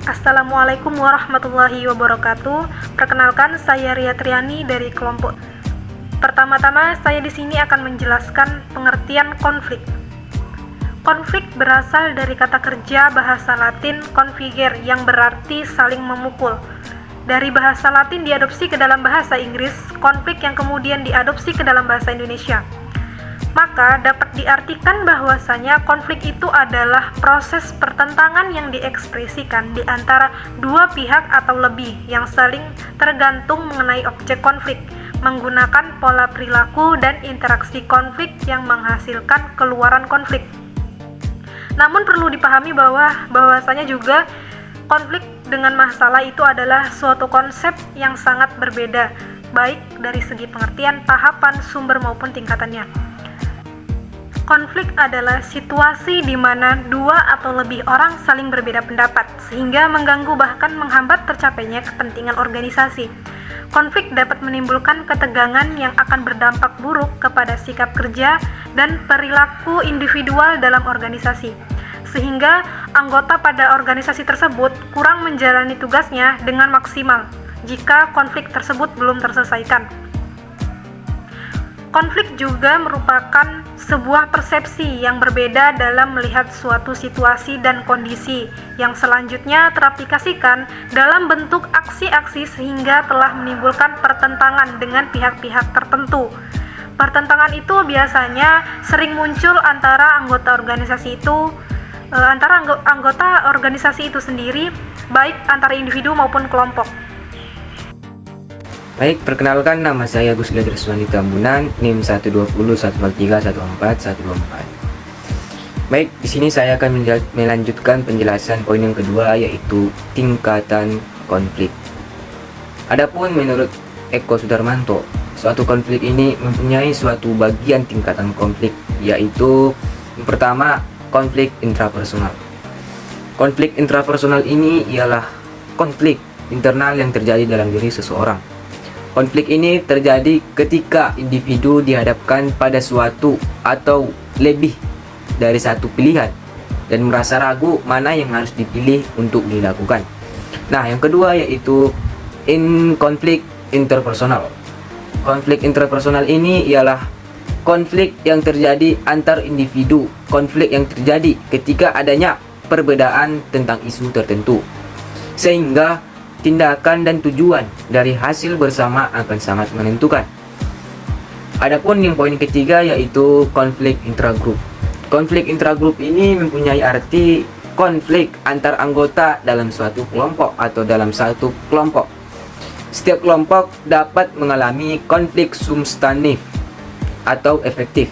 Assalamualaikum warahmatullahi wabarakatuh. Perkenalkan, saya Ria Triani dari kelompok. Pertama-tama, saya di sini akan menjelaskan pengertian konflik. Konflik berasal dari kata kerja bahasa Latin configere yang berarti saling memukul. Dari bahasa Latin diadopsi ke dalam bahasa Inggris, konflik yang kemudian diadopsi ke dalam bahasa Indonesia. Maka dapat diartikan bahwasanya konflik itu adalah proses pertentangan yang diekspresikan di antara dua pihak atau lebih yang saling tergantung mengenai objek konflik, menggunakan pola perilaku dan interaksi konflik yang menghasilkan keluaran konflik. Namun perlu dipahami bahwasanya juga konflik dengan masalah itu adalah suatu konsep yang sangat berbeda, baik dari segi pengertian, tahapan, sumber maupun tingkatannya. Konflik adalah situasi di mana dua atau lebih orang saling berbeda pendapat, sehingga mengganggu bahkan menghambat tercapainya kepentingan organisasi. Konflik dapat menimbulkan ketegangan yang akan berdampak buruk kepada sikap kerja dan perilaku individual dalam organisasi, sehingga anggota pada organisasi tersebut kurang menjalani tugasnya dengan maksimal jika konflik tersebut belum terselesaikan. Konflik juga merupakan sebuah persepsi yang berbeda dalam melihat suatu situasi dan kondisi yang selanjutnya teraplikasikan dalam bentuk aksi-aksi sehingga telah menimbulkan pertentangan dengan pihak-pihak tertentu. Pertentangan itu biasanya sering muncul antara anggota organisasi itu sendiri, baik antara individu maupun kelompok. Baik, perkenalkan, nama saya Agus Ledreswani Tambunan, NIM 120-143-124. Baik, di sini saya akan melanjutkan penjelasan poin yang kedua, yaitu tingkatan konflik. Adapun menurut Eko Sudarmanto, suatu konflik ini mempunyai suatu bagian tingkatan konflik, yaitu yang pertama, konflik intrapersonal. Konflik intrapersonal ini ialah konflik internal yang terjadi dalam diri seseorang. Konflik ini terjadi ketika individu dihadapkan pada suatu atau lebih dari satu pilihan dan merasa ragu mana yang harus dipilih untuk dilakukan. Nah, yang kedua yaitu konflik interpersonal. Konflik interpersonal ini ialah konflik yang terjadi antar individu. Konflik yang terjadi ketika adanya perbedaan tentang isu tertentu, sehingga tindakan dan tujuan dari hasil bersama akan sangat menentukan. Adapun yang poin ketiga yaitu konflik intragrup. Konflik intragrup ini mempunyai arti konflik antar anggota dalam suatu kelompok atau dalam satu kelompok. Setiap kelompok dapat mengalami konflik substantif atau efektif.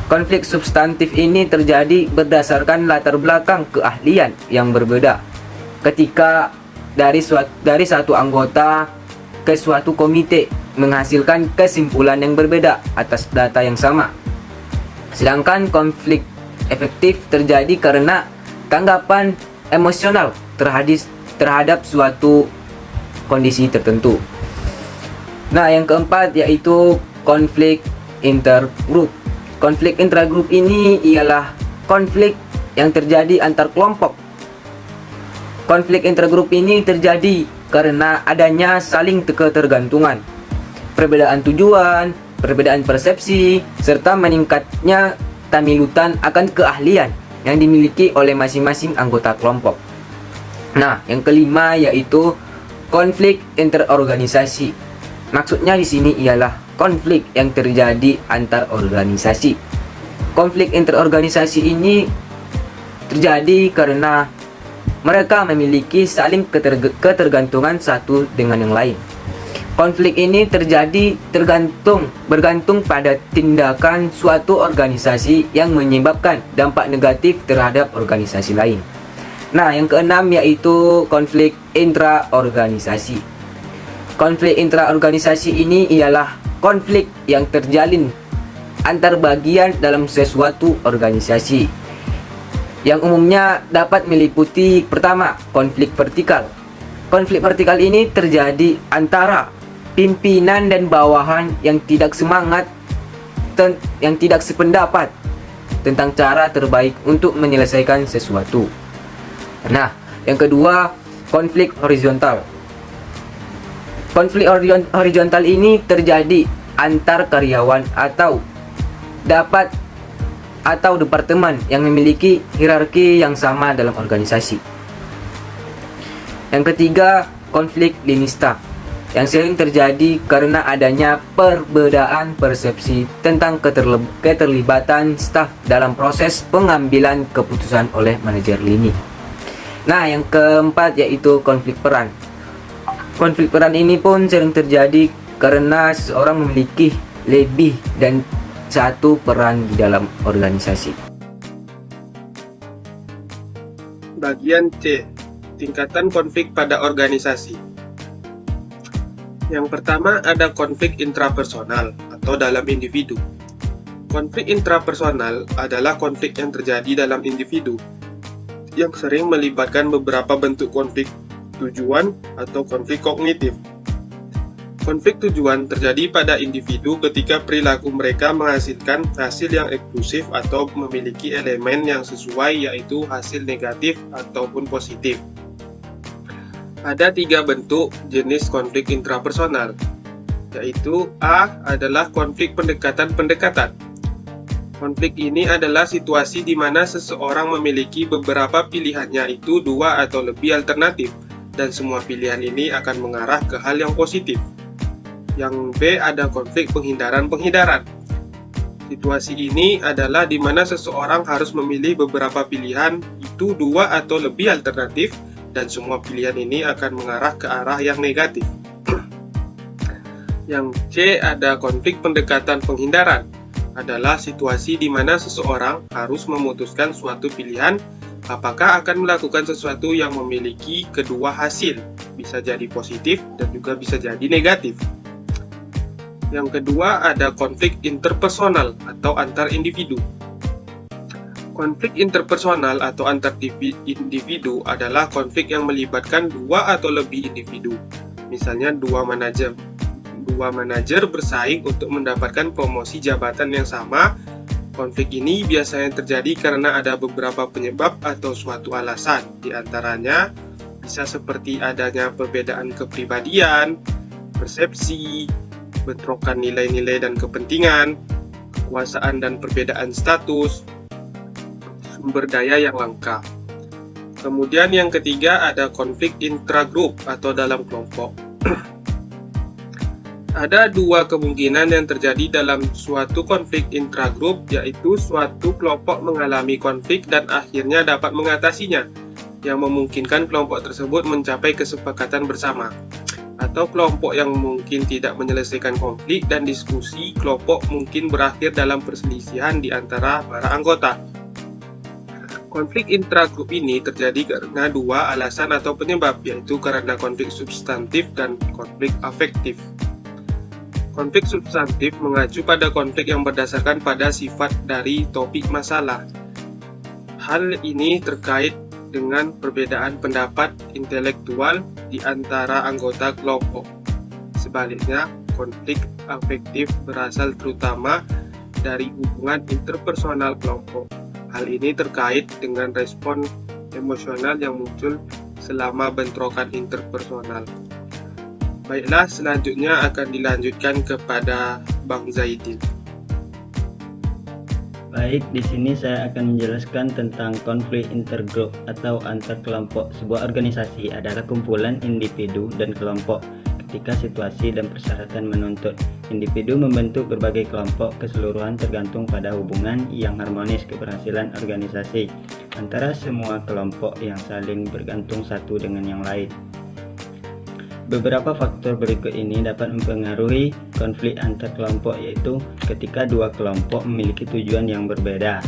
Konflik substantif ini terjadi berdasarkan latar belakang keahlian yang berbeda. Ketika dari satu anggota ke suatu komite menghasilkan kesimpulan yang berbeda atas data yang sama. Sedangkan konflik efektif terjadi karena tanggapan emosional terhadap suatu kondisi tertentu. Nah, yang keempat yaitu konflik intergroup. Konflik intergroup ini ialah konflik yang terjadi antar kelompok. Konflik intergrup ini terjadi karena adanya saling ketergantungan, perbedaan tujuan, perbedaan persepsi, serta meningkatnya tamilutan akan keahlian yang dimiliki oleh masing-masing anggota kelompok. Nah, yang kelima yaitu konflik interorganisasi. Maksudnya di sini ialah konflik yang terjadi antar organisasi. Konflik interorganisasi ini terjadi karena mereka memiliki saling ketergantungan satu dengan yang lain. Konflik ini terjadi bergantung pada tindakan suatu organisasi yang menyebabkan dampak negatif terhadap organisasi lain. Nah, yang keenam yaitu konflik intraorganisasi. Konflik intraorganisasi ini ialah konflik yang terjalin antar bagian dalam sesuatu organisasi, yang umumnya dapat meliputi pertama, konflik vertikal. Konflik vertikal ini terjadi antara pimpinan dan bawahan yang tidak sependapat tentang cara terbaik untuk menyelesaikan sesuatu. Nah, Yang kedua, konflik horizontal. Konflik horizontal ini terjadi antar karyawan atau departemen yang memiliki hierarki yang sama dalam organisasi. Yang ketiga, konflik lini staf yang sering terjadi karena adanya perbedaan persepsi tentang keterlibatan staf dalam proses pengambilan keputusan oleh manajer lini. Nah, yang keempat yaitu konflik peran. Konflik peran ini pun sering terjadi karena seseorang memiliki lebih dan satu peran di dalam organisasi. Bagian C, tingkatan konflik pada organisasi. Yang pertama ada konflik intrapersonal atau dalam individu. Konflik intrapersonal adalah konflik yang terjadi dalam individu yang sering melibatkan beberapa bentuk konflik tujuan atau konflik kognitif. Konflik tujuan terjadi pada individu ketika perilaku mereka menghasilkan hasil yang eksklusif atau memiliki elemen yang sesuai, yaitu hasil negatif ataupun positif. Ada 3 bentuk jenis konflik intrapersonal, yaitu A adalah konflik pendekatan-pendekatan. Konflik ini adalah situasi di mana seseorang memiliki beberapa pilihan, yaitu 2 atau lebih alternatif, dan semua pilihan ini akan mengarah ke hal yang positif. Yang B ada konflik penghindaran-penghindaran. Situasi ini adalah di mana seseorang harus memilih beberapa pilihan, itu 2 atau lebih alternatif, dan semua pilihan ini akan mengarah ke arah yang negatif. Yang C ada konflik pendekatan penghindaran. Adalah situasi di mana seseorang harus memutuskan suatu pilihan, apakah akan melakukan sesuatu yang memiliki kedua hasil, bisa jadi positif dan juga bisa jadi negatif. Yang kedua ada konflik interpersonal atau antar individu. Konflik interpersonal atau antar individu adalah konflik yang melibatkan 2 atau lebih individu. Misalnya dua manajer bersaing untuk mendapatkan promosi jabatan yang sama. Konflik ini biasanya terjadi karena ada beberapa penyebab atau suatu alasan. Di antaranya bisa seperti adanya perbedaan kepribadian, persepsi, bentrokan nilai-nilai dan kepentingan, kekuasaan dan perbedaan status, sumber daya yang lengkap. Kemudian yang ketiga ada konflik intragrup atau dalam kelompok. Ada 2 kemungkinan yang terjadi dalam suatu konflik intragrup, yaitu suatu kelompok mengalami konflik dan akhirnya dapat mengatasinya, yang memungkinkan kelompok tersebut mencapai kesepakatan bersama. Atau kelompok yang mungkin tidak menyelesaikan konflik dan diskusi kelompok mungkin berakhir dalam perselisihan di antara para anggota. Konflik intragrup ini terjadi karena 2 alasan atau penyebab, yaitu karena konflik substantif dan konflik afektif. Konflik substantif mengacu pada konflik yang berdasarkan pada sifat dari topik masalah. Hal ini terkait dengan perbedaan pendapat intelektual di antara anggota kelompok. Sebaliknya, konflik afektif berasal terutama dari hubungan interpersonal kelompok. Hal ini terkait dengan respon emosional yang muncul selama bentrokan interpersonal. Baiklah, selanjutnya akan dilanjutkan kepada Bang Zaidin. Baik, di sini saya akan menjelaskan tentang konflik intergrup atau antar kelompok. Sebuah organisasi adalah kumpulan individu dan kelompok ketika situasi dan persyaratan menuntut. Individu membentuk berbagai kelompok, keseluruhan tergantung pada hubungan yang harmonis keberhasilan organisasi antara semua kelompok yang saling bergantung satu dengan yang lain. Beberapa faktor berikut ini dapat mempengaruhi konflik antar kelompok, yaitu ketika 2 kelompok memiliki tujuan yang berbeda.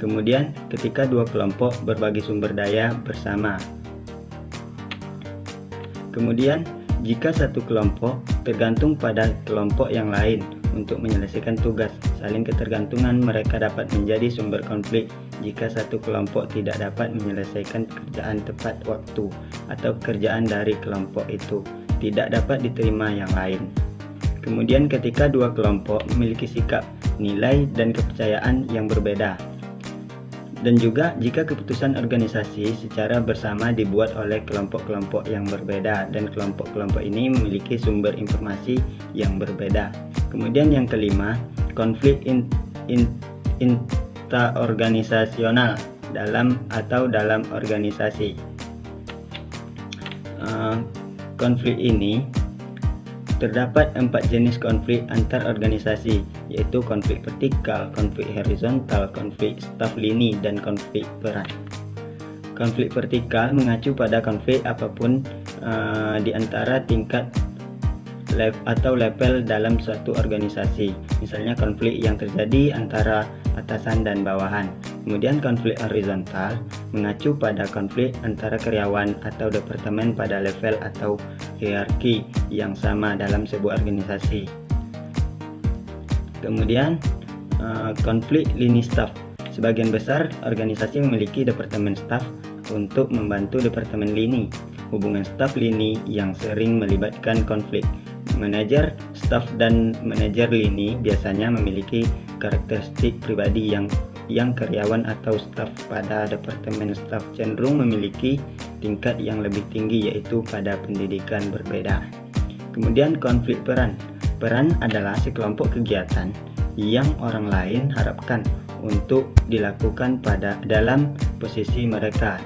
Kemudian, ketika 2 kelompok berbagi sumber daya bersama. Kemudian, jika satu kelompok tergantung pada kelompok yang lain untuk menyelesaikan tugas, saling ketergantungan mereka dapat menjadi sumber konflik. Jika satu kelompok tidak dapat menyelesaikan pekerjaan tepat waktu atau pekerjaan dari kelompok itu tidak dapat diterima yang lain. Kemudian ketika 2 kelompok memiliki sikap, nilai, dan kepercayaan yang berbeda. Dan juga jika keputusan organisasi secara bersama dibuat oleh kelompok-kelompok yang berbeda dan kelompok-kelompok ini memiliki sumber informasi yang berbeda. Kemudian yang kelima, konflik intraorganisasional dalam organisasi. Konflik ini terdapat 4 jenis konflik antar organisasi, yaitu konflik vertikal, konflik horizontal, konflik staf lini, dan konflik peran. Konflik vertikal mengacu pada konflik apapun di antara tingkat atau level dalam suatu organisasi. Misalnya konflik yang terjadi antara atasan dan bawahan. Kemudian konflik horizontal mengacu pada konflik antara karyawan atau departemen pada level atau hierarki yang sama dalam sebuah organisasi. Kemudian konflik lini staf. Sebagian besar organisasi memiliki departemen staf untuk membantu departemen lini. Hubungan staf lini yang sering melibatkan konflik. Manajer staf dan manajer lini biasanya memiliki karakteristik pribadi yang karyawan atau staf pada departemen staf cenderung memiliki tingkat yang lebih tinggi, yaitu pada pendidikan berbeda. Kemudian konflik peran. Peran adalah sekelompok kegiatan yang orang lain harapkan untuk dilakukan dalam posisi mereka